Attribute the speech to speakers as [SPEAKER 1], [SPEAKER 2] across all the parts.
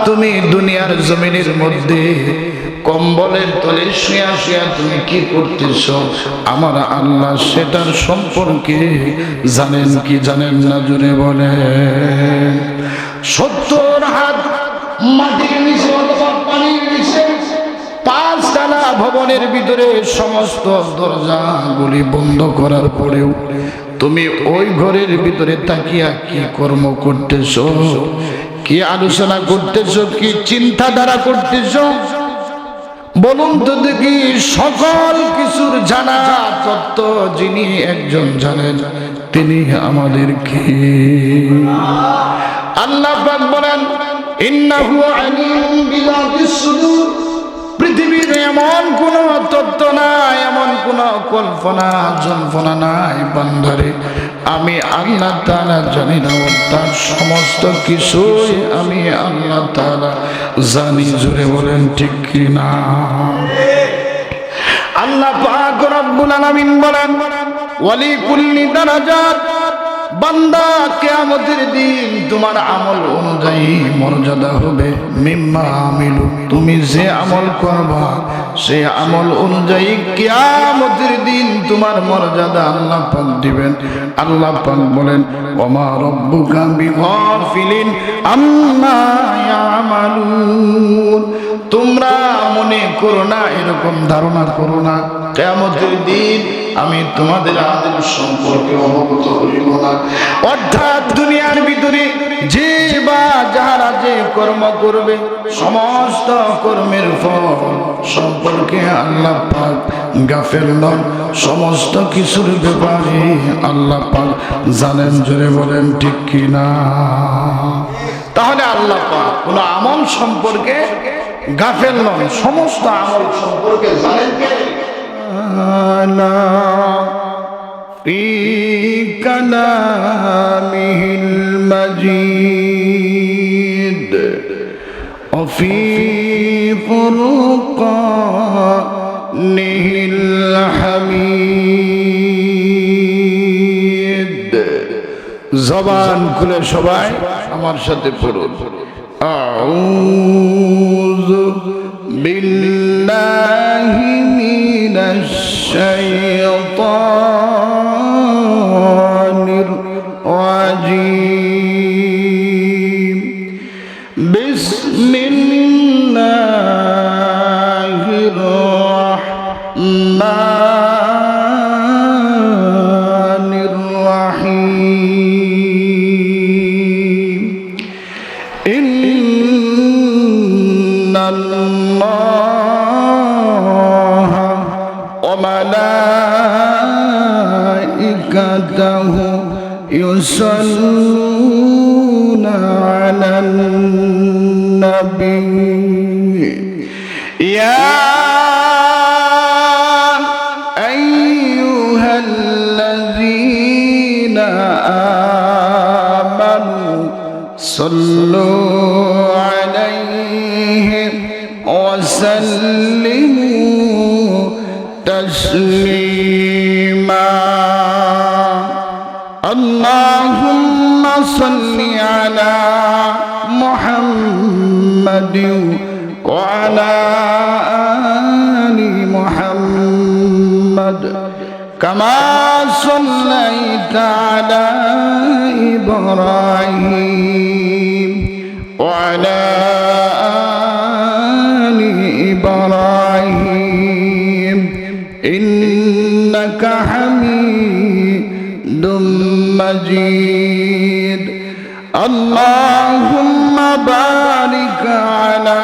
[SPEAKER 1] তুমি দুনিয়ার জমিনের মধ্যে কম্বলের তলে শুয়া শুয়া তুমি কি করতেছ? আমার আল্লাহ সেটার সম্পর্কে জানেন কি জানেন না? জুড়ে বলে 70 হাত মাটির নিচে অথবা পানির নিচে 5 তলা ভবনের ভিতরে সমস্ত দরজাগুলি বন্ধ করার পরেও তুমি ওই ঘরের ভিতরে তাকিয়া কি কর্ম করতেছ, কি আলোচনা করতেছ, কি চিন্তাধারা করতেছ? বলুন তো দেখি। সকল কিছুর জানা তত্ত্ব যিনি একজন জানেন তিনি আমাদেরকে আল্লাহ পাক বলেন, ইন্নাহু আলিমুম বিযাতিস সুদূর। পৃথিবীর এমন কোন তত্ত্ব নাই, এমন কোন কল্পনা জল্পনা নাই বান্দারে আমি আল্লাহ তাআলা জানি না। তার সমস্ত কিছুই আমি আল্লাহ তাআলা জানি। জুড়ে বলেন ঠিক কি না? আল্লাহ পাক রব্বুল আলামিন বলেন, ওয়ালি কুল্লি দারাজাত। বান্দা কিয়ামতের দিন তোমার আমল অনুযায়ী মর্যাদা হবে। মিম্মা আমিলু, তুমি যে আমল করবা সে আমল অনুযায়ী কিয়ামতের দিন তোমার মর্যাদা আল্লাহ পাক দিবেন। আল্লাহ পাক বলেন, ওমা রব্বুকা বিগাফিলিন আম্মা ইয়ামালুন। তোমরা মনে করো না, এরকম ধারণা করো না কিয়ামতের দিন আমি তোমাদের আমল সম্পর্কে অবগত হইব না। অর্থাৎ দুনিয়ার ভিতরে যে বা যারা যে কর্ম করবে সমস্ত কর্মের ফল সম্পর্কে আল্লাহ পাক গাফেল নন। সমস্ত কিছুর ব্যাপারে আল্লাহ পাক জানেন। জোরে বলেন ঠিক কি না? তাহলে আল্লাহ পাক কোন আমল সম্পর্কে গাফেল নন, সমস্ত আমল সম্পর্কে জানেন কে? في كلامه المجيد وفي فرقانه الحميد। জবান খুলে সবাই আমার সাথে পড়ুন, আউযু বিল্লাহি মিনাশ শাইতানির রাজীম। বিসমিল্লাহির রাহমানির রাহিম। ইন্নাল্লাহা ওয়া মালাইকাতাহু ইউসাল্লুনা আলান নবী। ইয়া আইয়ুহাল্লাযীনা আমানু সাল্লু আলাইহি ওয়া সাল্লিমু তাসলিমা। আল্লাহুম্মা সাল্লি আলা মুহাম্মাদিন ওয়া আলা আলি মুহাম্মাদ কামা সাল্লাইতা আলা ইব্রাহিম ওয়া আলা আলি ইব্রাহিম ইন্নাকা হামিদুম মাজিদ। আল্লাহুম্মা বারিক আলা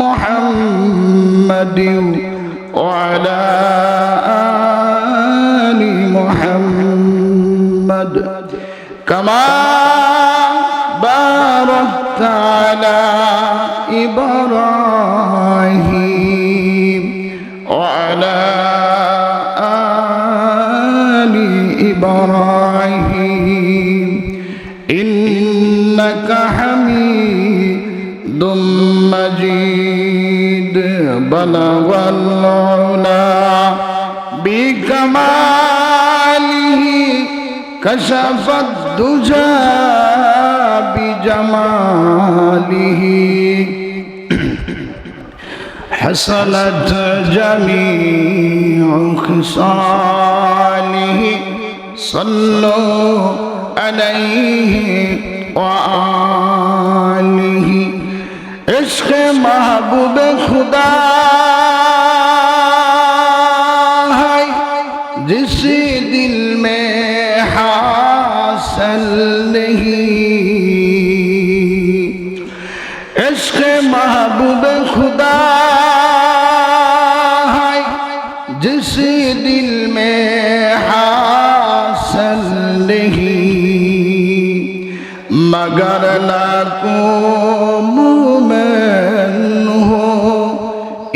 [SPEAKER 1] মুহাম্মাদিন ওয়া আলা আলি মুহাম্মাদ কামা বারাকতা আলা ইব্রাহিম ওয়া আলা আলি ইব্রাহিম ইন্নাকা হামিদুম মাজিদ। বালাগাল উলা বিকামালিহি কাশাফাদ দুজা بجماله حصلت جميع خصاله صلوا عليه وآله عشق محبوب خدا ہے جس دل میں حاصل نہیں عشق محبوب خدا ہے جس دل میں حاصل نہیں مگر لاکھوں مومن ہو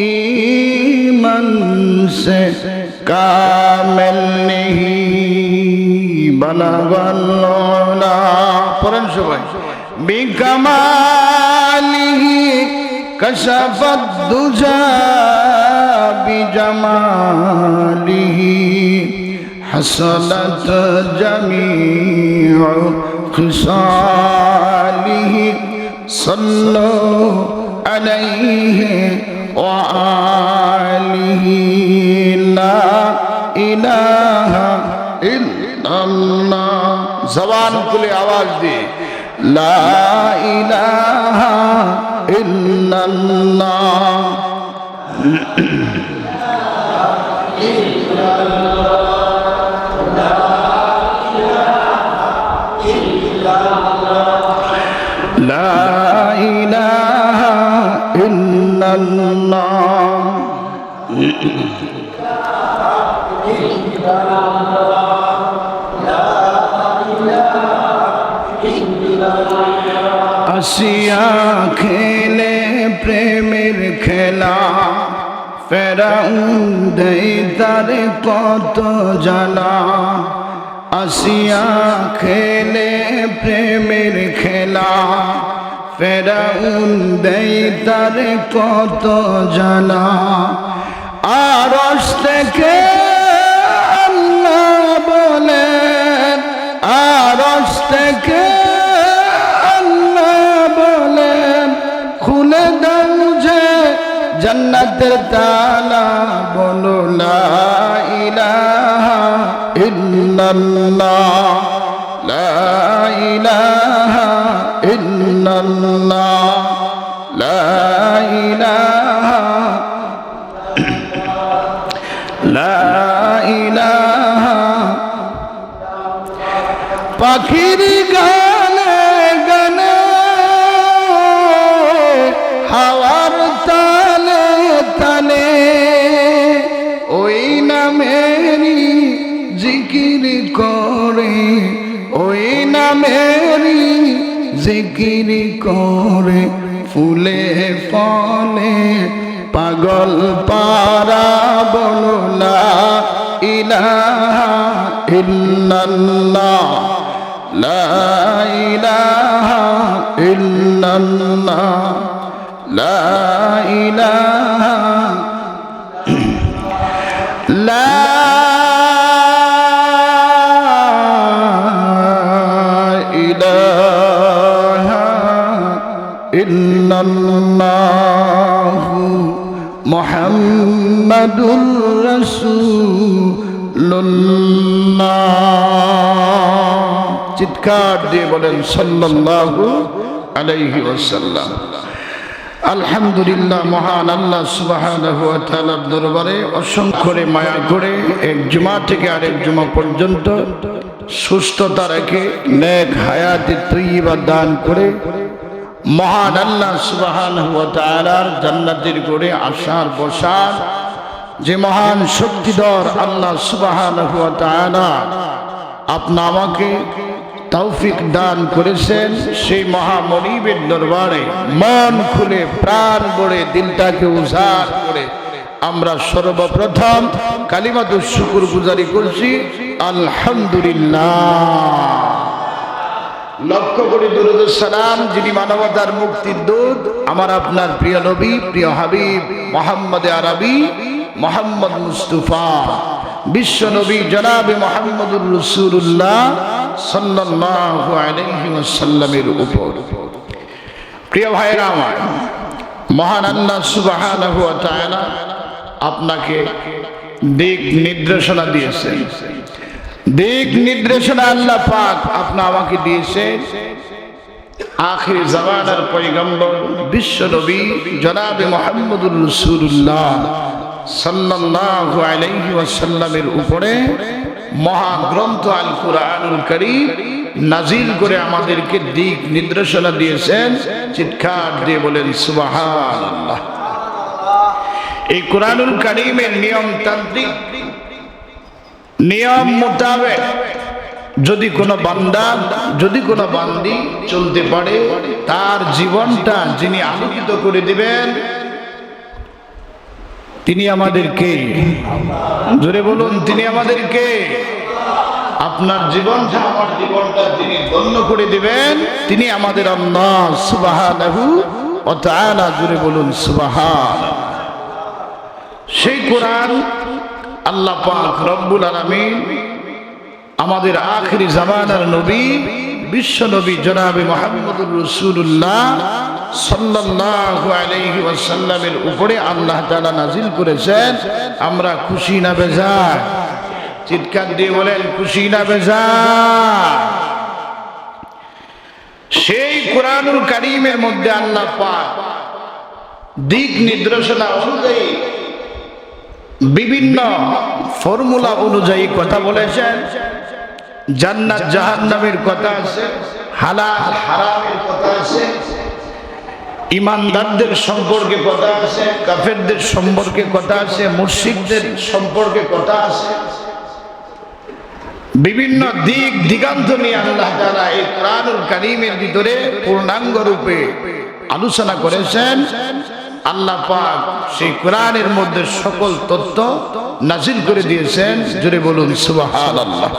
[SPEAKER 1] ایمان سے کامل نہیں بلغ العلا پڑھیں سبحان بکمالہ کشف الدجى بجمالہ حصلت جميع خصاله صلوا عليه وآله لا إله إلا الله زبان کھلے آواز دے لا إله إلا الله لا إله إلا الله আসিয়া খেলে প্রেমের খেলা ফেরাউন দেয় তারে কত জ্বালা আসিয়া খেলে প্রেমের খেলা ফেরাউন দেয় তারে কত জ্বালা আরশ থেকে আল্লাহ বলেন আরশ থেকে আল্লাহ বলেন খুলে দাও যে জান্নাতের তালা বলো লা ইলাহা ইল্লাল্লাহ লা ইলাহা ইল্লাল্লাহ লা ইলাহা লা ইলাহা পাখির গানে গানে হাওয়ার তালে তালে ওই নামেরই জিকির করে ওই নামেরই জিকির করে ফুলে ফলে পাগল পারা বলো লা ইলাহা ইল্লাল্লাহ লা ইলাহা ইল্লাল্লাহ লা ইলাহা লা ইলাহা ইল্লাল্লাহ মুহাম্মাদুর রাসূলুল্লাহ চিৎকার দিয়ে বলেন সাল্লাল্লাহু আলাইহি ওয়াসাল্লাম আলহামদুলিল্লাহ মহান আল্লাহ সুবহানাহু ওয়া তাআলার দরবারে অসংখ্য মায়া করে এক জুমা থেকে আরেক জুমা পর্যন্ত সুস্থতা রেখে নেক হায়াতে তৈয়বা দান করে মহান আল্লাহ সুবহানাহু ওয়া তাআলার জান্নাতের করে আসার বসার যে মহান শক্তিধর আল্লাহ সুবহানাহু ওয়া তাআলা আপনি আমাকে তৌফিক দান করেছেন সেই মহামনিবের দরবারে মন খুলে প্রাণ ভরে দিলটাকে উজাড় করে আমরা সর্বপ্রথম কালিমাতুশ শুকর গুজারি করছি আলহামদুলিল্লাহ লক্ষ কোটি দরুদ সালাম যিনি মানবতার মুক্তির দূত আমার আপনার প্রিয় নবী প্রিয় হাবিব মুহাম্মদ আরবি মুহাম্মদ মুস্তাফা বিশ্ব নবী জনাবে মুহাম্মদুর রাসূলুল্লাহ সাল্লাল্লাহু আলাইহি ওয়াসাল্লামের উপর। প্রিয় ভাইরা আমার, মহান আল্লাহ সুবহানাহু ওয়া তাআলা আপনাকে দিক নির্দেশনা দিয়েছেন। দিক নির্দেশনা আল্লাহ পাক আপনি আমাকে দিয়েছেন আখির জামানার পয়গম্বর বিশ্ব নবী জনাবে মুহাম্মদুর রাসূলুল্লাহ সাল্লাল্লাহু আলাইহি ওয়াসাল্লামের উপরে মহাগ্রন্থ আল কুরআনুল কারীম নাজিল করে আমাদেরকে দিক নির্দেশনা দিয়েছেন। চিৎকার দিয়ে বলেন সুবহানাল্লাহ। এই কুরআনুল কারীমের নিয়মতান্ত্রিক নিয়ম মোতাবেক যদি কোনো বান্দা যদি কোনো বান্দি চলতে পারে, তার জীবনটা যিনি আলোকিত করে দিবেন তিনি আমাদেরকে, জোরে বলুন, তিনি আমাদেরকে, আপনার জীবনটা আমার জীবনটা যিনি ধন্য করে দিবেন তিনি আমাদের আল্লাহ সুবহানাহু ওয়া তাআলা। জোরে বলুন সুবহানাল্লাহ। সেই কোরআন আল্লাহ পাক রব্বুল আলামিন আমাদের আখিরি জামানার নবী বিশ্ব নবী জনাবে মুহাম্মদুর রাসূলুল্লাহ সাল্লাল্লাহু আলাইহি ওয়াসাল্লামের উপরে আল্লাহ তাআলা নাজিল করেছেন। আমরা খুশি না বেজার? চিৎকার দিয়ে বলেন খুশি না বেজার? সেই কুরআনুল কারীমের মধ্যে আল্লাহ পাক দিক নির্দেশনা অনুযায়ী বিভিন্ন ফর্মুলা অনুযায়ী কথা বলেছেন। জান্নাত জাহান্নামের কথা আছে, হালাল হারামের কথা আছে, ইমানদারদের সম্পর্কে কথা আছে, কাফেরদের সম্পর্কে কথা আছে, মুশরিকদের সম্পর্কে কথা আছে। বিভিন্ন দিক দিগান্ত নিয়ে আল্লাহ তাআলা এই কুরআনুল কারীমের ভিতরে পূর্ণাঙ্গ রূপে আলোচনা করেছেন। আল্লাহ পাক সেই কোরআনের মধ্যে সকল তথ্য নাজিল করে দিয়েছেন। জোরে বলুন সুবহানাল্লাহ।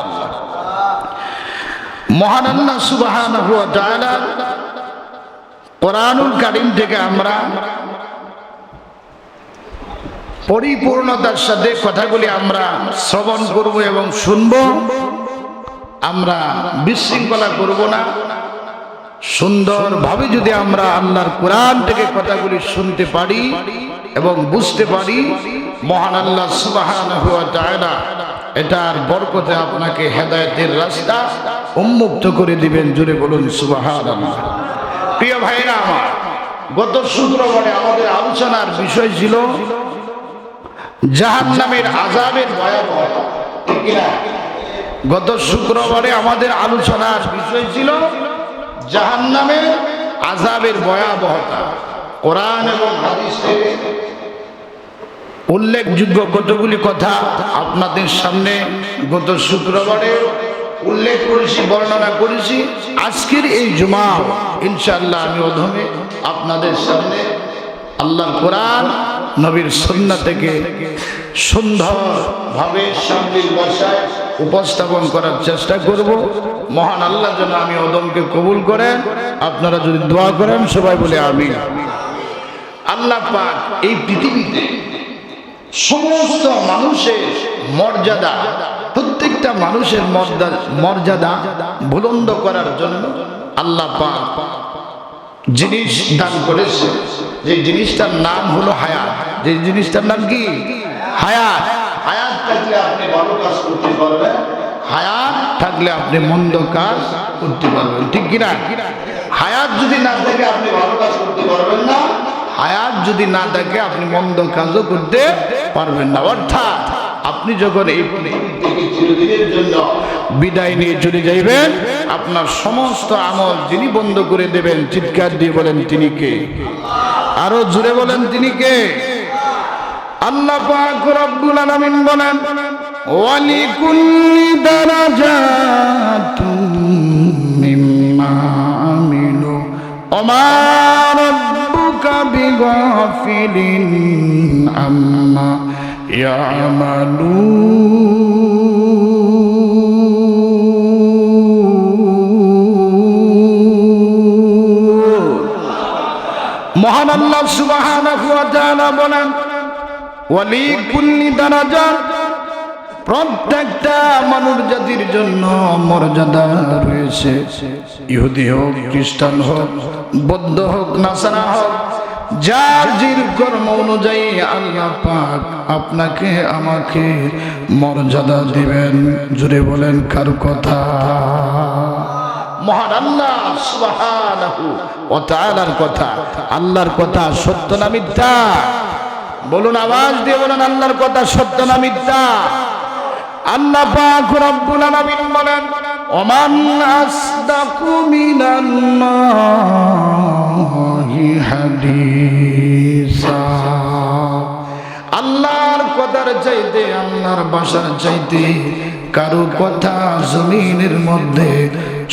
[SPEAKER 1] মহান আল্লাহ সুবহানাহু ওয়া তাআলা কোরআনুল কারীম থেকে আমরা পরিপূর্ণতার সাথে কথাগুলি আমরা শ্রবণ করব এবং শুনব। আমরা বিশৃঙ্খলা করব না। সুন্দরভাবে যদি আমরা আল্লাহর কোরআন থেকে কথাগুলি শুনতে পারি এবং বুঝতে পারি, মহান আল্লাহ সুবহানাহু ওয়া তাআলা এটার বরকতে আপনাকে হেদায়েতের রাস্তা উন্মুক্ত করে দিবেন। জোরে বলুন সুবহানাল্লাহ। প্রিয় ভাইরা আমার, গত শুক্রবারে আমাদের আলোচনার বিষয় ছিল জাহান্নামের আযাবের ভয়াবহতা। ঠিক কি না? গত শুক্রবারে আমাদের আলোচনার বিষয় ছিল জাহান্নামের আযাবের ভয়াবহতা। কোরআন এবং হাদিসে উল্লেখযোগ্য কতগুলি কথা আপনাদের সামনে গত শুক্রবারে উল্লেখ করেছি, বর্ণনা করেছি। আজকের এই জুমা ইনশাআল্লাহ আমি অধমে আপনাদের সামনে আল্লাহর কোরআন নবীর সুন্নাহ থেকে সুন্দরভাবে শান্তির ভাষায় উপস্থাপন করার চেষ্টা করব। মহান আল্লাহ যেন আমি অদমকে কবুল করেন। আপনারা যদি দোয়া করেন সবাই বলে আমিন। আল্লাহ পাক এই পৃথিবীতে সমস্ত মানুষের মর্যাদা, প্রত্যেকটা মানুষের মর্যাদা বুলন্দ করার জন্য আল্লাহ পাক জিনিস দান করেছে। যে জিনিসটার নাম হলো হায়াত। যে জিনিসটার নাম কি? হায়াত। হায়াত থাকলে আপনি ভালো কাজ করতে পারবেন, হায়াত থাকলে আপনি মন্দ কাজ করতে পারবেন। ঠিক কিনা? হায়াত যদি না থাকে আপনি ভালো কাজ করতে পারবেন না, হায়াত যদি না থাকে আপনি মন্দ কাজও করতে পারবেন না। অর্থাৎ আপনি যখন এই চিরদিনের জন্য বিদায় নিয়ে চলে যাইবেন, আপনার সমস্ত আমল যিনি বন্ধ করে দেবেন, চিৎকার দিয়ে বলেন তিনি কে? আরো জোরে বলেন তিনি কে? আল্লাহ পাক রব্বুল আলামিন বলেন, ওয়ালিকুল্লি দারাজাতুম মিম্মা আমিলু ওমা রাব্বুকা বিগাফিলিন আম্মা ইয়ামালুন। মহান আল্লাহ সুবহানাহু ওয়া তাআলা বলেন, ওয়ালিকুল্লি দারাজাত, প্রত্যেকটা মানব জাতির জন্য মর্যাদা রয়েছে। ইহুদি হোক, খ্রিস্টান হোক, বৌদ্ধ হোক, নাসারা হোক, যার জির কর্ম অনুযায়ী আল্লাহ পাক আপনাকে আমাকে মর্যাদা দিবেন। জুড়ে বলেন কার কথা? মহান আল্লাহ সুবহানাহু ওয়া তাআলার কথা। আল্লাহর কথা সত্য না মিথ্যা? বলুন, আওয়াজ দিয়ে বলুন, আল্লাহর কথা সত্য না মিথ্যা? আল্লাহ পাক রব্বুল আলামিন বলেন, ওমান আসদাকু মিনাল্লাহি হাদিসা। আল্লাহর কথার চাইতে, আল্লাহর ভাষার চাইতে কারো কথা জমিনের মধ্যে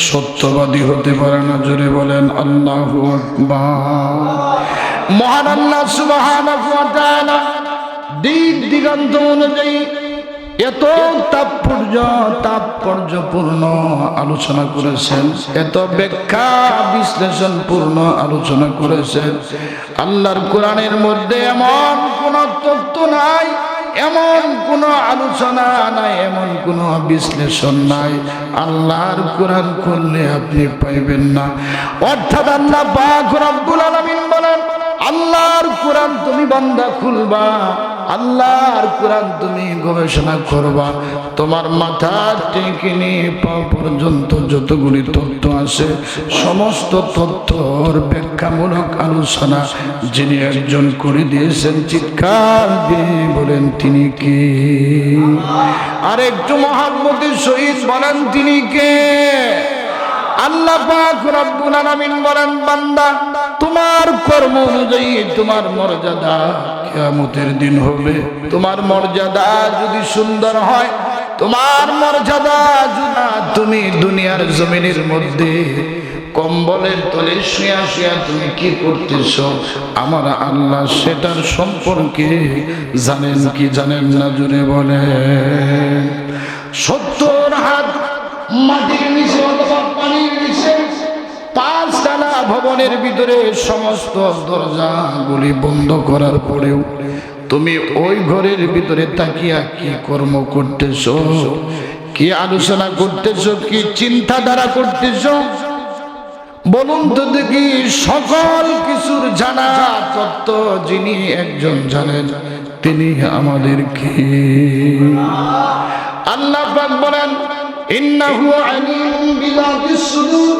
[SPEAKER 1] সত্যবাদী হতে পারে না। জোরে বলেন আল্লাহু আকবার। মহান আল্লাহ সুবহানাহু ওয়া তাআলা দিক দিগন্ত অনুযায়ী এত তাৎপর্যপূর্ণ আলোচনা করেছেন, এত ব্যাখ্যা বিশ্লেষণপূর্ণ আলোচনা করেছেন। আল্লাহর কোরআনের মধ্যে এমন কোন তথ্য নাই, এমন কোন আলোচনা নাই, এমন কোন বিশ্লেষণ নাই আল্লাহর কোরআন খুললে আপনি পাইবেন না। অর্থাৎ আল্লাহ পাক রব্বুল আলামিন বলেন, আল্লাহর কোরআন তুমি বান্দা খুলবা, আল্লাহর কোরআন তুমি গবেষণা করবা, তোমার মাথা থেকে নিয়ে পা পর্যন্ত যতগুলি তথ্য আছে সমস্ত তথ্যর ব্যাখ্যামূলক আলোচনা যিনি একজন করে দিয়েছেন, চিৎকার দিয়ে বলেন তিনি কে? আর একটু মহব্বতের সহিত বলেন তিনি কে? আল্লাহ পাক রব্বুল আলামিন বলেন, বান্দা তোমার কর্ম অনুযায়ী তোমার মর্যাদা কিয়ামতের দিন হবে। তোমার মর্যাদা যদি সুন্দর হয়, তোমার মর্যাদা যদি তুমি দুনিয়ার জমিনের মধ্যে কম্বলের তলে শুয়া শুয়া তুমি কি করতেছ, আমার আল্লাহ সেটার সম্পর্কে জানেন কি জানেন না? জুড়ে বলে 70 হাত মাটির নিচে অথবা পানির নিচে 5 তলা ভবনের ভিতরে সমস্ত দরজাগুলি বন্ধ করার পরেও তুমি ওই ঘরের ভিতরে তাকিয়া কি কর্ম করতেছ, কি আলোচনা করতেছ, কি চিন্তাধারা করতেছ? বলুন তো দেখি। সকল কিছুর জানা তত্ত্ব যিনি একজন জানেন, তিনি আমাদের কি? আল্লাহ পাক বলেন, ইন্নাহু আলিমুন বিযাতিস সুদূর।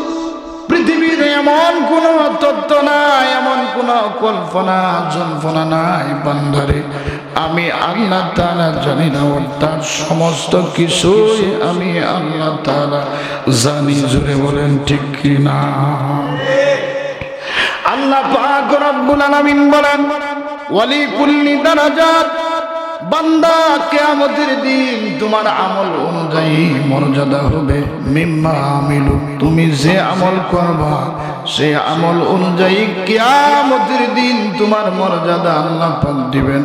[SPEAKER 1] পৃথিবীর এমন কোন তত্ত্ব নাই, এমন কোন কল্পনা জল্পনা নাই বান্দারে আমি আল্লাহ তাআলা জানি না। অর্থাৎ সমস্ত কিছুই আমি আল্লাহ তাআলা জানি। জুড়ে বলেন ঠিক কি না? আল্লাহ পাক রব্বুল আলামিন বলেন, ওয়ালি কুল্লি দারাজাত। বান্দা কিয়ামতের দিন তোমার আমল অনুযায়ী মর্যাদা হবে। মিম্মা আমিলু, তুমি যে আমল করবা সে আমল অনুযায়ী কিয়ামতের দিন তোমার মর্যাদা আল্লাহ পাক দিবেন।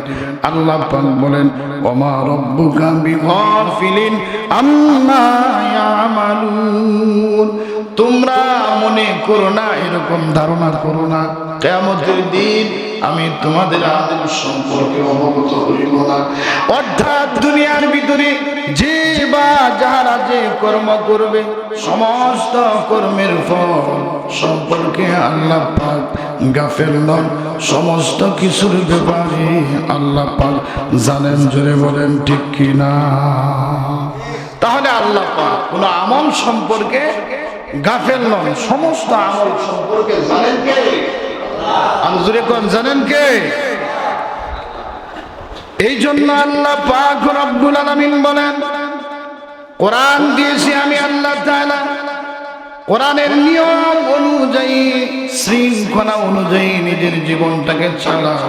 [SPEAKER 1] আল্লাহ পাক বলেন, ওমা রব্বুকা বিগাফিলিন আম্মা ইয়ামালুন। তোমরা মনে করো না, এরকম ধারণা করো না কিয়ামতের দিন আমি তোমাদের আদেশ সম্পর্কে অবগত হইব না। অর্থাৎ দুনিয়ার ভিতরে যে বা যাহারা যে কর্ম করবে সমস্ত কর্মের ফল সম্পর্কে আল্লাহ পাক গাফেল নন। সমস্ত কিছুর ব্যাপারে আল্লাহ পাক জানেন। জোরে বলেন ঠিক কি না? তাহলে আল্লাহ পাক কোন আমল সম্পর্কে গাফেল নন, সমস্ত আমল সম্পর্কে জানেন কে? আল্লাহ কোন জানেন কে? এই জন্য আল্লাহ পাক রব্বুল আলামিন বলেন, কোরআন দিয়েছি আমি আল্লাহ তাআলা, কোরআনের নিয়ম অনুযায়ী শৃঙ্খলা অনুযায়ী নিজের জীবনটাকে চালাও।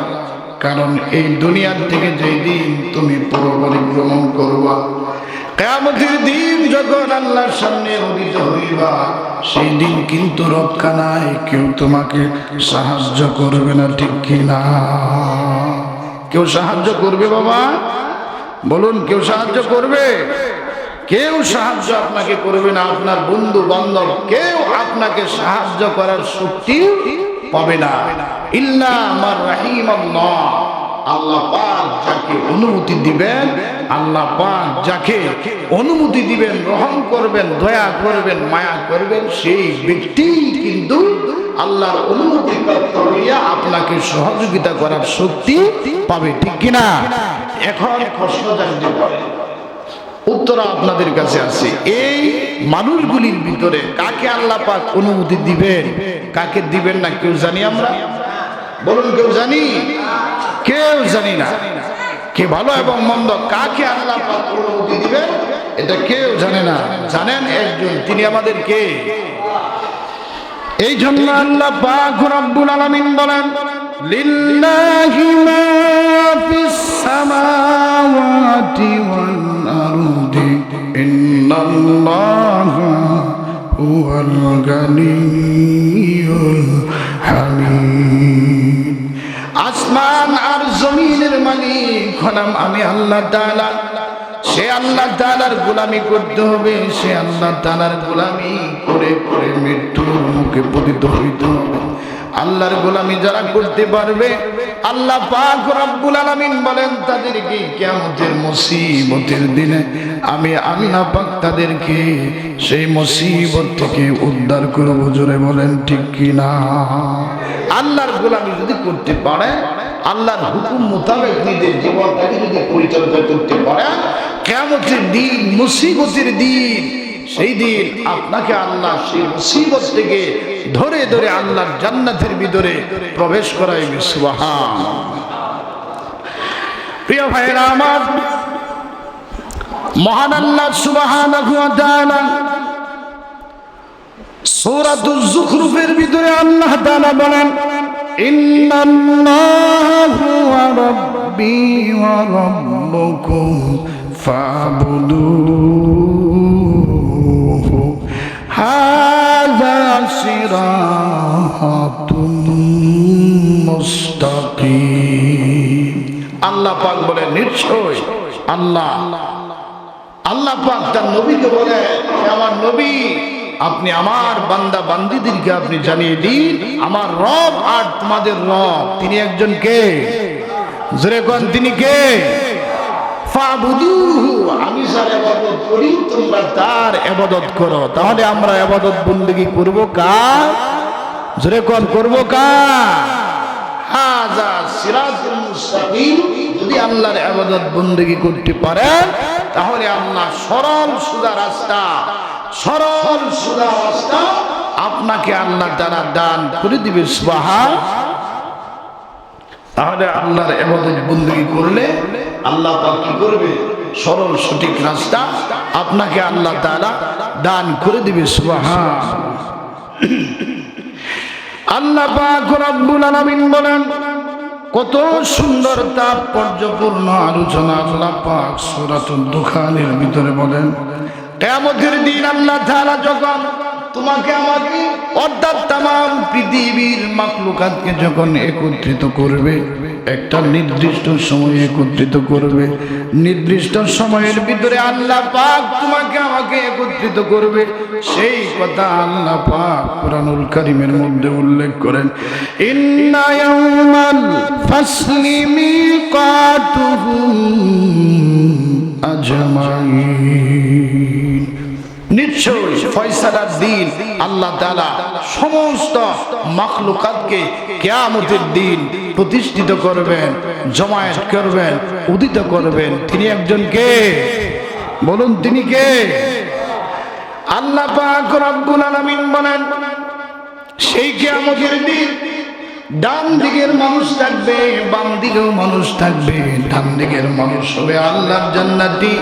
[SPEAKER 1] কারণ এই দুনিয়ার থেকে যেই দিন তুমি পরিভ্রমণ করবা, কিয়ামতের দিন যখন আল্লাহর সামনে উপস্থিত হইবা, সেই দিন কিন্তু রক্ষা নাই, কেউ তোমাকে সাহায্য করবে না। ঠিক কি না? কেউ সাহায্য করবে বাবা? বলুন, কেউ সাহায্য করবে? কেউ সাহায্য আপনাকে করবে না। আপনার বন্ধু বান্ধব কেউ আপনাকে সাহায্য করার শক্তি পাবে না। ইল্লা মার রাহিমাল্লাহ, আল্লাহ পাক যাকে অনুমতি দিবেন, আল্লাহ পাক যাকে অনুমতি দিবেন, রহম করবেন, দয়া করবেন, মায়া করবেন, সেই ব্যক্তি কিন্তু আল্লাহর অনুমতি প্রাপ্ত হইয়া আপনাকে সহযোগিতা করার শক্তি পাবে, ঠিক কিনা? এখন প্রশ্ন জানতে পারে, উত্তর আপনাদের কাছে আছে। এই মানুষগুলির ভিতরে কাকে আল্লাহ পাক অনুমতি দিবেন, কাকে দিবেন না কেউ জানি আমরা? বলুন, কেউ জানি? কেউ জানি না। কে ভালো এবং মন্দ, কাকে আল্লাহ পাক অনুমতি দিবেন এটা কেউ জানে না। জানেন একজন, তিনি আমাদের কে? এই জন্য আল্লাহ পাক রব্বুল আলামিন বলেন, লিল্লাহি মা ফিস সামাওয়াতি ওয়াল আরদি ইন্নাল্লাহা হুয়াল গানিয়্যুল হামিদ। আসমান আর জমিনের মালিক হলাম আমি আল্লাহ তাআলা। সে আল্লাহ তাআলার গোলামি করতে হবে, সে আল্লাহ তাআলার গোলামি করে করে মৃত্যুর মুখে পতিত হইতে হবে। আল্লাহর গোলামি যারা করতে পারবে, আল্লাহ পাক রব্বুল আলামিন বলেন তাদেরকে কিয়ামতের মুসিবতের দিনে আমি আল্লাহ পাক তাদেরকে সেই মুসিবত থেকে উদ্ধার করব। জোরে বলেন ঠিক কিনা? আল্লাহর গোলামি যদি করতে পারে, আল্লাহর হুকুম মোতাবেক নিজের জীবনটাকে যদি পরিচালনা করতে পারে, কিয়ামতের দিন, মুসিবতের দিন, সেই দিন আপনাকে আল্লাহ সেই মুসিবত থেকে ধরে ধরে আল্লাহর জান্নাতের ভিতরে প্রবেশ করাইবে। সুবহানাল্লাহ। প্রিয় ভাইরা আমার, মহান আল্লাহ সুবহানাহু ওয়া তাআলা সূরাতুজ যুখরুফের ভিতরে আল্লাহ তাআলা বলেন, ইন্নাল্লাহু ওয়া রাব্বি ওয়া রাব্বুকুম ফাবুদুহু হাযা সিরাতুম মুস্তাকিম। আল্লাহ পাক বলে, নিশ্চয় আল্লাহ পাক তার নবীকে বলে, আমার নবী আপনি আমার বান্দা বান্দীদেরকে আপনি জানিয়ে দিন আমার রব আর তোমাদের রব তিনি একজন কে? জোরে কোন, তিনি কে? ফাবুদুহু, আমি যার ইবাদত করি তোমরা তার ইবাদত করো। তাহলে আমরা ইবাদত বندگی করব কার? জোরে কোন, করব কার? হাযা সিরাতুল মুস্তাকিম। যদি আল্লাহর ইবাদত বندگی করতে পারেন, তাহলে আল্লাহ সরল সোজা রাস্তা, সরল সোজা রাস্তা আপনাকে আল্লাহ তাআলা দান করে দিবে। সুবহান। তাহলে আল্লাহর ইবাদত বندگی করলে আল্লাহ পাক কি করবে? সরল সঠিক রাস্তা আপনাকে আল্লাহ তাআলা দান করে দিবে। সুবহান। আল্লাহ পাক রব্বুল আলামিন বলেন, কত সুন্দর তাৎপর্যপূর্ণ আলোচনা আল্লাহ পাক সূরাতুদ দুখানের ভিতরে বলেন, কিয়ামতের দিন আল্লাহ তাআলা যখন তোমাকে আমাকে অর্থাৎ তামাম পৃথিবীর মাখলুকাতকে যখন একত্রিত করবে, একটা নির্দিষ্ট সময়ে একত্রিত করবে, নির্দিষ্ট সময়ের ভিতরে আল্লাহ পাক তোমাকে আমাকে একত্রিত করবে, সেই কথা আল্লাহ পাক কুরআনুল কারীমের মধ্যে উল্লেখ করেন, ইন্না ইয়াউমাল ফাসলি মিকাতুহুম আজমাইন। নিশ্চয় ফয়সালার দিন আল্লাহ তাআলা সমস্ত মাখলুকাতকে কিয়ামতের দিন প্রতিষ্ঠিত করবেন, জমায়েত করবেন, উদিত করবেন। তিনি একজন কে? বলুন, তিনি কে? আল্লাহ পাক রব্বুল আলামিন বলেন, সেই কিয়ামতের দিন ডান দিকের মানুষ থাকবে, বাম দিকেও মানুষ থাকবে। ডান দিকের মানুষ হবে আল্লাহর জান্নাতি,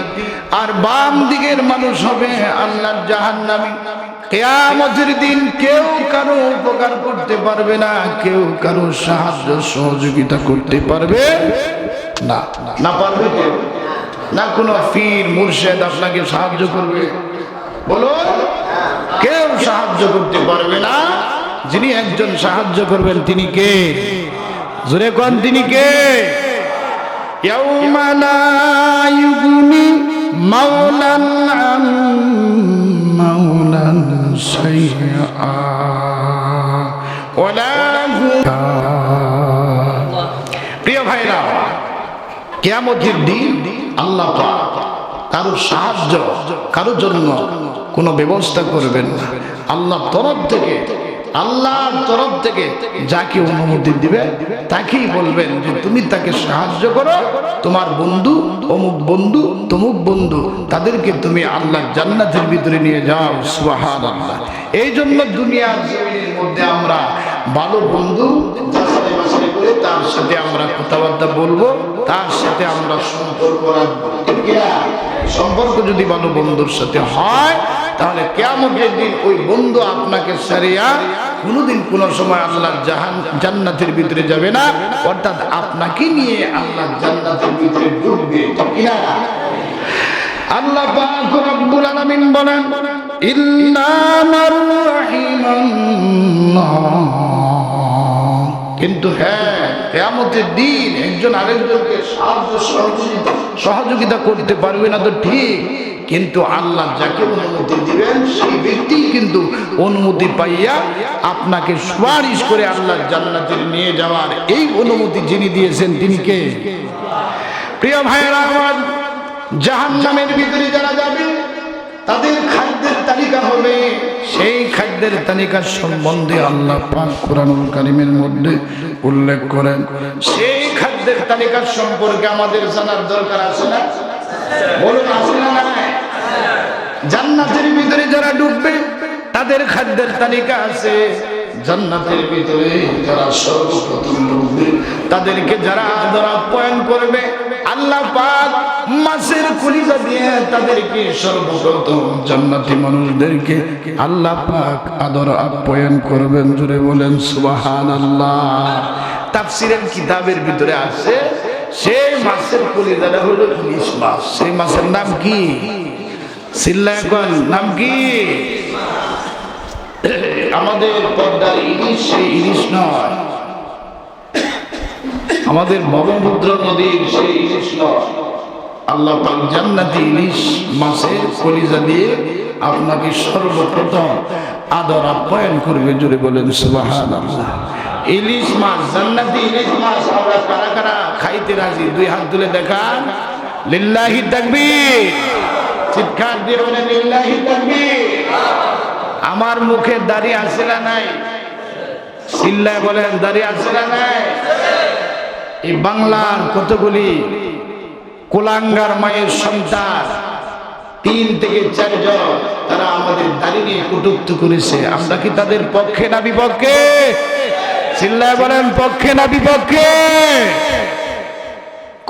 [SPEAKER 1] আর বাম দিকের মানুষ হবে আল্লাহর জাহান্নামী। কিয়ামতের দিন কেউ কারো উপকার করতে পারবে না, কেউ কারো সাহায্য সহযোগিতা করতে পারবে না। না পারবে কেউ? না কোনো পীর মুর্শিদ আপনাকে সাহায্য করবে? বলো, কেউ সাহায্য করতে পারবে না। যিনি একজন সাহায্য করবেন তিনি কে? জোরে কোন, তিনি কে? ইয়াউমা লা ইউগনি মাওলান আন মাওলান শাইআ ওয়ালা। প্রিয় ভাইরা, কিয়ামতের দিন আল্লাহ পাক কারো সাহায্য, কারো জন্য কোনো ব্যবস্থা করবেন না। আল্লাহর তরফ থেকে যাকে অনুমতি দিবে তাকেই বলবেন যে তুমি তাকে সাহায্য করো, তোমার বন্ধু অমুক বন্ধু তমুক বন্ধু, তাদেরকে তুমি আল্লাহর জান্নাতের ভিতরে নিয়ে যাও। সুবহানাল্লাহ। এই জন্য দুনিয়ার জমিনের মধ্যে আমরা ভালো বন্ধু করে তার সাথে আমরা কথাবার্তা বলবো, তার সাথে আমরা সম্পর্ক রাখবো। সম্পর্ক যদি ভালো বন্ধুর সাথে হয়, তাহলে কিয়ামতের দিন ওই বন্ধু আপনাকে ছাড়িয়া কোনোদিন কোনো সময় আল্লাহর জান্নাতের ভিতরে যাবে না, অর্থাৎ আপনাকে নিয়ে আল্লাহর জান্নাতের ভিতরে ঢুকবে। ঠিক কিনা? আল্লাহ পাক রব্বুল আলামিন বলেন, ইল্লা মান রাহিমাল্লাহ। কিন্তু হ্যাঁ, কিয়ামতের দিন একজন আরেকজনকে সহযোগিতা করতে পারবে না তো ঠিক, কিন্তু আল্লাহ যাকে অনুমতি দিবেন সেই ব্যক্তি কিন্তু অনুমতি পাইয়া আপনাকে সুপারিশ করে আল্লাহর জান্নাতে নিয়ে যাওয়ার এই অনুমতি যিনি দিয়েছেন তিনি কে? প্রিয় ভাইয়েরা আমার, জাহান্নামের ভিতরে যারা যাবে তাদের খাদ্যের তালিকা হবে। সেই খাদ্যের তালিকার সম্বন্ধে আল্লাহ পাক কোরআনুল কারীমের মধ্যে উল্লেখ করেন। সেই খাদ্যের তালিকার সম্পর্কে আমাদের জানার দরকার আছে না? বলুন, আছে না? নাই? জান্নাতের ভিতরে যারা ঢুকবে তাদের খাদ্যের তালিকা আছে। জান্নাতের ভিতরে যারা সর্বপ্রথম ঢুকবে তাদেরকে যারা আদর আপ্যায়ন করবে, আল্লাহ পাক মাছের কলিজা দিয়ে তাদেরকে সর্বপ্রথম জান্নাতি মানুষদেরকে আল্লাহ পাক আদর আপ্যায়ন করবেন। জোরে বলেন সুবহানাল্লাহ। তাফসীরের কিতাবের ভিতরে আছে সেই মাছের কলিজাটা হলো ইলিশ মাছ। সেই মাছের নাম কি? চিল্লায় কোন নাম কি? আমাদের পদ্মার ইলিশ সেই ইলিশ নয়, আমাদের ব্রহ্মপুত্র নদীর সেই ইলিশ নয়। আল্লাহ পাক জান্নাতি ইলিশ মাছের কলিজা দিয়ে আপনাকে সর্বপ্রথম আদর আপ্যায়ন করবে। জোরে বলেন সুবহানাল্লাহ। ইলিশ মাছ, জান্নাতি ইলিশ মাছ আমরা কারা কারা খাইতে রাজি? দুই হাত তুলে দেখান। লিল্লাহি তাকবীর। চিৎকার দিয়ে বলেন লিল্লাহি তাকবীর। আমার মুখে দাড়ি আছে না নাই? চিল্লায় বলেন দাড়ি আছে না নাই? এই বাংলার কতগুলি কুলাঙ্গার মায়ের সন্তান 3 থেকে 4 জন তারা আমাদের দাড়ি নিয়ে কটূক্তি করেছে। আমরা কি তাদের পক্ষে না বিপক্ষে? চিল্লায় বলেন পক্ষে না বিপক্ষে?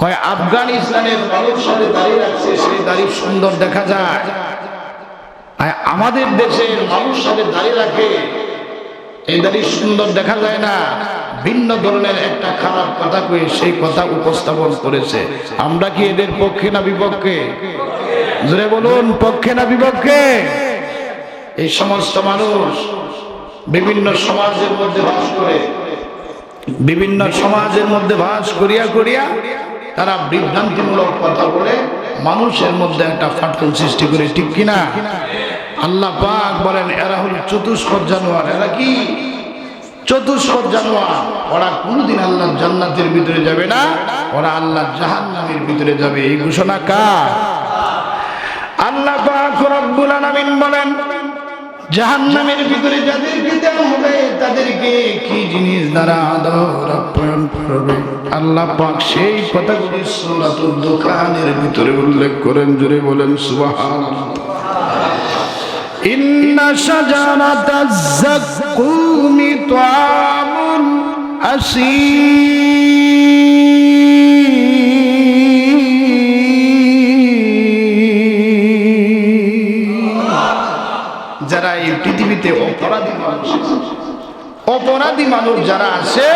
[SPEAKER 1] কয় আফগানিস্তানের মানুষ সাথে দাড়ি রাখছে, সেই দাড়ি সুন্দর দেখা যায়। আমাদের দেশের মানুষ সাথে দাড়ি রাখে, এই দাড়ি সুন্দর দেখা যায় না। ভিন্ন ধরনের একটা খারাপ কথা কয়ে সেই কথা উপস্থাপন করেছে। আমরা কি এদের পক্ষে না বিপক্ষে? জোরে বলুন, পক্ষে না বিপক্ষে? এই সমস্ত মানুষ বিভিন্ন সমাজের মধ্যে বাস করে, বিভিন্ন সমাজের মধ্যে বাস করিয়া করিয়া তারা বিভ্রান্তিমূলক কথা বলে মানুষের মধ্যে একটা ফাটল সৃষ্টি করে। ঠিক কিনা? আল্লাহ পাক বলেন এরা হল চতুষ্পদ জানোয়ার। এরা কি? চতুষ্পদ জানোয়ার। ওরা কোনদিন আল্লাহর জান্নাতের ভিতরে যাবে না, ওরা আল্লাহর জাহান্নামের ভিতরে যাবে। এই ঘোষণা কার? আল্লাহ পাক রব্বুল আলামিন বলেন জাহান্নামের ভিতরে যাদেরকে দেওয়া হবে তাদেরকে কি জিনিস দ্বারা আদর আপ্যায়ন করবে আল্লাহ পাক সেই কথাগুলি সূরাতুল দুখানের ভিতরে উল্লেখ করেন। জোরে বলেন সুবহানাল্লাহ। ইন্না শাজারাতাজ যাক্কুমি তুআমুল আসীর। যারা এই পৃথিবীতে অপরাধী মানুষ যারা আছে,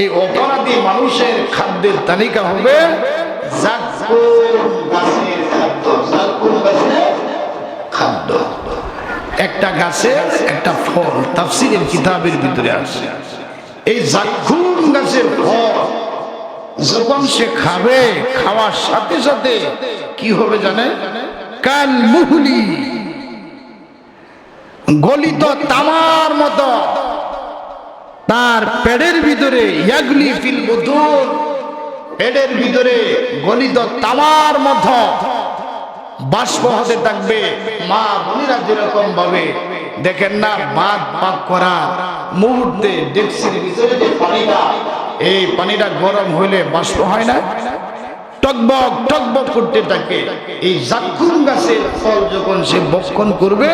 [SPEAKER 1] এই অপরাধী মানুষের খাদ্যের তালিকা হবে যাক্কুম গাছের খাদ্য। যাক্কুম গাছের খাদ্য, একটা গাছে একটা ফল। তাফসীরের কিতাবের ভিতরে আছে এই যাক্কুম গাছের ফল যখন সে খাবে, খাওয়ার সাথে সাথে কি হবে জানেন? কাল মুহলি, গলিত তামার মতো তার পেটের ভিতরে ভিতরে ইয়াগলি ফিল বুতুন, পেটের ভিতরে গলিত তামার মতো বাষ্প হতে থাকবে। মা বোনেরা যেরকম ভাবে দেখেন না ভাত পাক করার মুহূর্তে ডেকচির ভিতরে যে পানিটা, এই পানিটা গরম হইলে বাষ্প হয় না, টকবক টকবক করতে থাকে। এই জাক্কুম গাছের ফল যখন সে বক্ষণ করবে,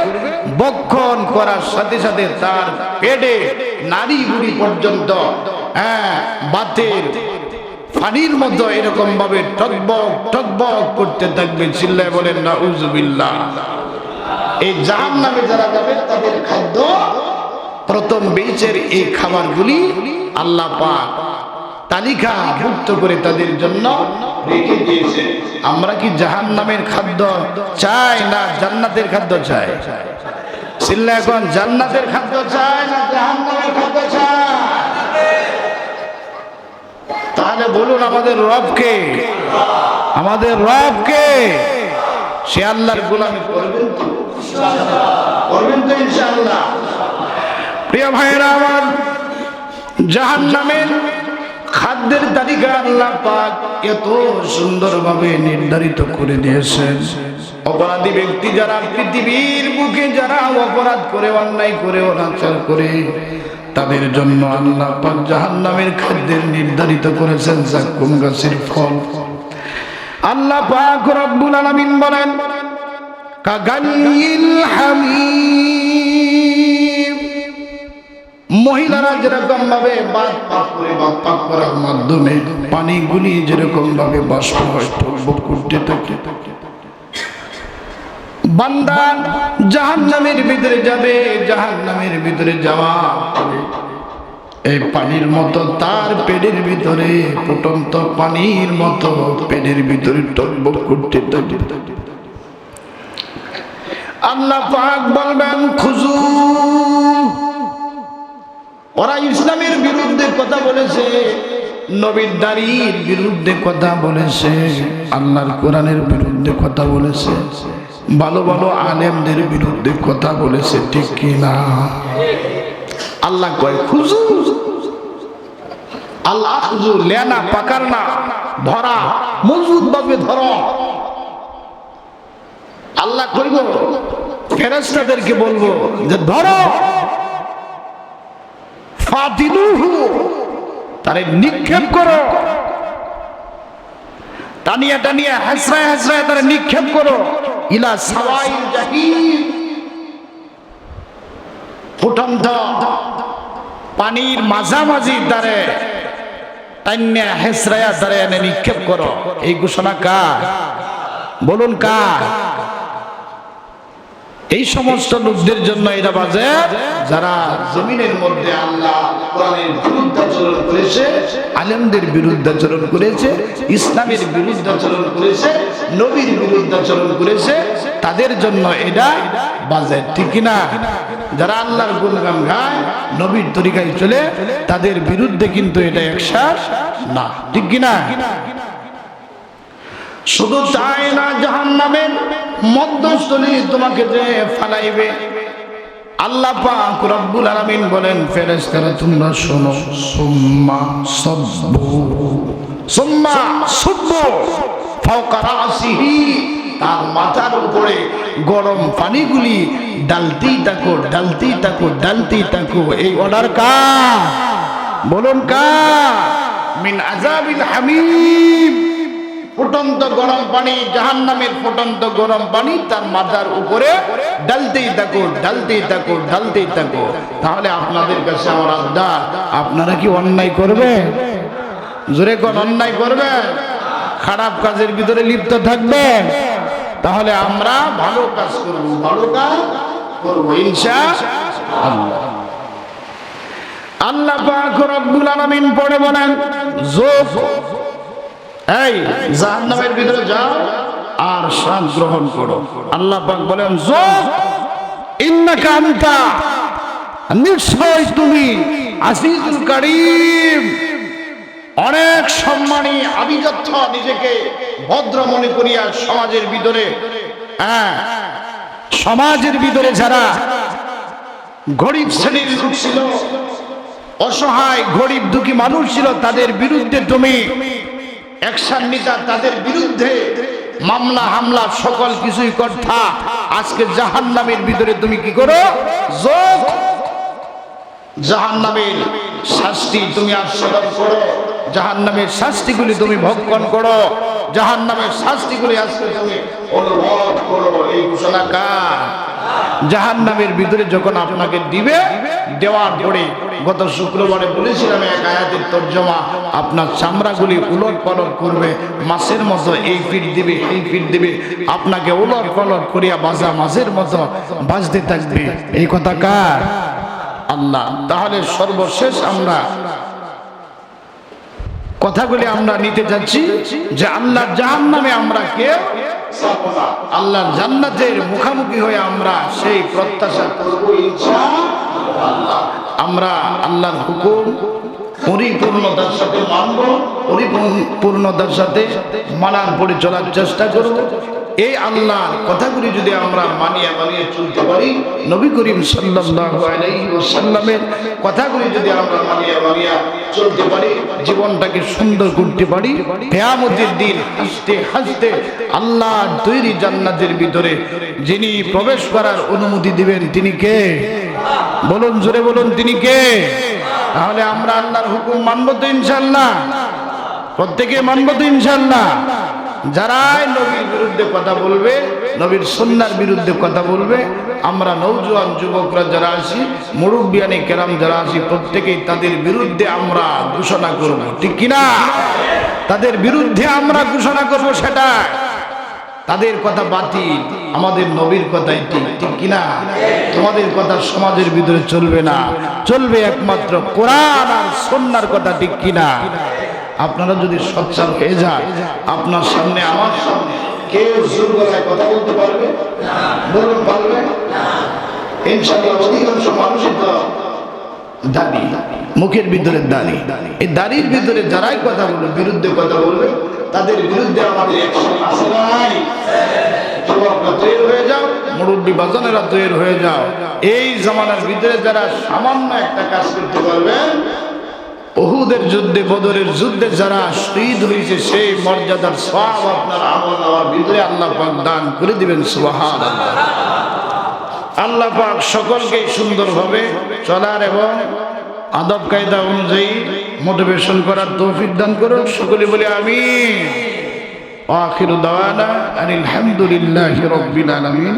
[SPEAKER 1] বক্ষণ করার সাথে সাথে তার পেটে নাড়ি বুড়ি পর্যন্ত বাতের পানির মতো এরকম ভাবে টকবক টকবক করতে থাকবে। চিল্লায় বলেন নাউজুবিল্লাহ। এই জাহান্নামে যারা যাবে তাদের খাদ্য প্রথম বেচের এই খাবারগুলি আল্লাহ পাক তালিকা ভুক্ত করে তাদের জন্য রেখে দিয়েছে। আমরা কি জাহান্নামের খাদ্য চাই না জান্নাতের খাদ্য চাই? চিল্লা এখন জান্নাতের খাদ্য চাই না জাহান্নামের খাদ্য চাই? তাহলে বলুন আমাদের রবকে, আমাদের রবকে, সে আল্লাহর গোলামি করবেন তো? করবেন তো ইনশাআল্লাহ? প্রিয় ভাইরা আমার, জাহান্নামের খাদ্যের তালিকা আল্লাহ পাক এত সুন্দরভাবে নির্ধারিত করে দিয়েছেন। অপরাধী ব্যক্তি যারা পৃথিবীর বুকে যারা অপরাধ করে, অন্যায় করে, অনাচার করে, তাদের জন্য আল্লাহ পাক জাহান্নামের খাদ্যের নির্ধারিত করেছেন জাক্কুম গাছের ফল। আল্লাহ পাক রব্বুল আলামিন বলেন কাগালিল হামিম, মহিলারা যেরকম ভাবে বাত পাক করে, বাত পাক করার মাধ্যমে পানিগুলি যেরকম ভাবে বাষ্প হয় টকবক করতে থাকে, বান্দা জাহান্নামের ভিতরে যাবে, জাহান্নামের ভিতরে যাওয়া এই পানির মতো তার পেটের ভিতরে ফুটন্ত পানির মতো পেটের ভিতরে টকবক করতে থাকে। আল্লাহ পাক বলবেন খুজু। ওরা ইসলামের বিরুদ্ধে কথা বলেছে, নবীর দাড়ির বিরুদ্ধে কথা বলেছে, আল্লাহর কোরআনের বিরুদ্ধে কথা বলেছে, ভালো ভালো আলেমদের বিরুদ্ধে কথা বলেছে, ঠিক কি না? আল্লাহ কয় খুজু। আল্লাহ খুজু লেনা পাকার না, ধরা মজবুত ভাবে ধরো। আল্লাহ কইব ফেরেশতাদেরকে বলবো যে ধরো, ফাদিলুহু, তারে নিক্ষেপ করো, টানিয়া টানিয়া হাসরায় হাসরায় তারে নিক্ষেপ করো, ইলা সাওয়াইল জাহিম, ফুটন্ত পানির মাঝামাঝি তারে টানিয়া হাসরায় তারে এনে নিক্ষেপ করো। এই ঘোষণা কার? বলুন কার? এই সমস্ত লোকদের জন্য এটা বাজে যারা জমিনের মধ্যে আল্লাহ কোরআনের বিরুদ্ধাচরণ করেছে, আলেমদের বিরুদ্ধাচরণ করেছে, ইসলামের বিরুদ্ধাচরণ করেছে, নবীর বিরুদ্ধাচরণ করেছে, তাদের জন্য এটা বাজে, ঠিক না? যারা আল্লাহর গুণগান গায়, নবীর তরিকায় চলে, তাদের বিরুদ্ধে কিন্তু এটা একসাথ না, ঠিক না? শুধু তাই না, জাহান্নামের মধ্যস্থলে তোমাকে যে ফালাইবে। আল্লাহ পাক রব্বুল আলামিন বলেন ফেরেশতারা তোমরা শোনো, সুম্মা সুব্বু ফাওকা রাসিহি, তার মাথার উপরে গরম পানিগুলি ডালতেই থাকো, ডালতেই থাকো, ডালতেই থাকো। এই অর্ডার কার? বলুন কার? মিন আযাবিল হামিম, ফুটন্ত গরম পানি, জাহান্নামের ফুটন্ত গরম পানি তার মাথার উপরে ডালতেই থাকো, ডালতেই থাকো, ডালতেই থাকো। তাহলে আপনাদের কাছে আমার আবদার, আপনারা কি অন্যায় করবে? জোরে কোন অন্যায় করবে? খারাপ কাজের ভিতরে লিপ্ত থাকবে? তাহলে আমরা ভালো কাজ করব, ভালো কাজ করব ইনশাআল্লাহ। আল্লাহ পাক রব্বুল আলামিন পড়ে বলেন যোগ, এই জাহান্নামের ভিতরে যাও আর শ্বাস গ্রহণ করো। আল্লাহ পাক বলেন যোগ, ইন্নাকা আনতা, নিশ্চয় তুমি আজিজুল কারীম, অনেক সম্মানী, আভিজাত্য, নিজেকে ভদ্র মনে করিয়া সমাজের ভিতরে, সমাজের ভিতরে যারা গরিব শ্রেণীর লোক ছিল, অসহায় গরিব দুঃখী মানুষ ছিল, তাদের বিরুদ্ধে তুমি অ্যাকশন নিতা, তাদের বিরুদ্ধে মামলা হামলা সকল কিছুই করতা। আজকে জাহান্নামের ভিতরে তুমি কি করো? যোগ জাহান্নামের শাস্তি তুমি আস্বাদন করো, জাহান্নামের শাস্তিগুলি তুমি ভক্ষণ করো, জাহান্নামের শাস্তিগুলি আজকে তুমি অনুভব করো। এই ঘোষণা কার? জাহান্নামের ভিতরে যখন আপনাকে দিবে, দেওয়ার পরে গত শুক্রবারে বলেছিলাম এক আয়াতের তর্জমা, আপনার চামড়াগুলি উলট পালট করবে, মাছের মতো এই ফিট দিবে এই ফিট দিবে, আপনাকে উলট পালট করিয়া বাজা মাছের মতো বাজতে থাকবে। এই কথা কার? আল্লাহ। তাহলে সর্বশেষ আমরা কথাগুলি আমরা নিতে যাচ্ছি যে আল্লাহর জাহান্নামে আমরা কেউ আল্লাহর জান্নাতের মুখামুখি হয়ে আমরা সেই প্রত্যাশা করব ইনশাআল্লাহ। আমরা আল্লাহর হুকুম পরিপূর্ণতার সাথে মানব, পরিপূর্ণতার সাথে মানার পরে চলার চেষ্টা করব। এই আল্লাহর কথাগুলি যদি আমরা মানিয়ে মানিয়ে চলতে পারি, নবী করিম সাল্লাল্লাহু আলাইহি ওয়াসাল্লামের কথাগুলি যদি আমরা মানিয়ে মানিয়ে চলতে পারি, জীবনটাকে সুন্দর করতে পারি, কিয়ামতের দিন হাসতে হাসতে আল্লাহর তৈরি জান্নাতের ভিতরে যিনি প্রবেশ করার অনুমতি দিবেন তিনি কে? বলুন, জোরে বলুন, তিনি কে? তাহলে আমরা আল্লাহর হুকুম মানব তো ইনশাআল্লাহ? প্রত্যেকে মানব তো ইনশাআল্লাহ? যারাই নবীর বিরুদ্ধে কথা বলবে, নবীর সুন্নাহর বিরুদ্ধে কথা বলবে, আমরা নওজোয়ান যুবকরা যারা আছি, মুরব্বিয়ানে কেরাম যারা আছি, প্রত্যেকেই তাদের বিরুদ্ধে আমরা ঘোষণা করব, ঠিক কিনা? তাদের বিরুদ্ধে আমরা ঘোষণা করব, সেটা তাদের কথা বাতিল, আমাদের নবীর কথাই ঠিক, ঠিক কিনা? তোমাদের কথা সমাজের ভিতরে চলবে না, চলবে একমাত্র কোরআন আর সুন্নাহর কথা, ঠিক কিনা? আপনারা যদি সচ্ছল হয়ে যায়, আপনার সামনে আমার সামনে কেউ জোর গলায় কথা বলতে পারবে না? বলুন, পারবে না? ইনশাআল্লাহ অধিকাংশ মানুষই তো দাড়ি, মুখের ভিতরে দাড়ি, এই দাড়ির ভিতরে যারাই কথা বলবে, বিরুদ্ধে কথা বলবে, তাদের বিরুদ্ধে আমাদের অ্যাকশন আছে নাই? যুবকরা তৈরি হয়ে যাও, মুরব্বী বাজানেরা তৈরি হয়ে যাও। এই জামানার ভিতরে যারা সামান্য একটা কাজ করতে পারবেন, উহুদের যুদ্ধে, বদরের যুদ্ধে যারা শহীদ হয়েছে, সেই মর্যাদার সওয়াব আপনার আমলনামার ভিতরে আল্লাহ পাক দান করে দিবেন। সুবহানাল্লাহ। আল্লাহ পাক সকলকে সুন্দরভাবে চলার এবং আদব কায়দা অনুযায়ী মোটিভেশন করার তৌফিক দান করুন। সকলে বলে আমিন। আখিরু দাওয়ানা আনিল হামদুলিল্লাহি রাব্বিল আলামিন।